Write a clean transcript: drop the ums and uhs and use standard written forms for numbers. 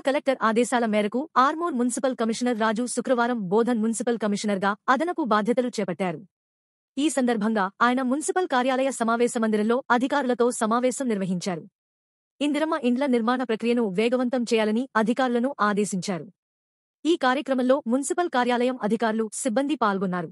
Collector ఆదేశాల మేరకు Armoor municipal commissioner రాజు శుక్రవారం బోధన్ మున్సిపల్ కమిషనర్గా అదనపు బాధ్యతలు చేపట్టారు. ఈ సందర్భంగా ఆయన మున్సిపల్ కార్యాలయ సమావేశ మందిరంలో అధికారులతో సమావేశం నిర్వహించారు. ఇందిరమ్మ ఇండ్ల నిర్మాణ ప్రక్రియను వేగవంతం చేయాలని అధికారులను ఆదేశించారు. ఈ కార్యక్రమంలో మున్సిపల్ కార్యాలయం అధికారులు, సిబ్బంది పాల్గొన్నారు.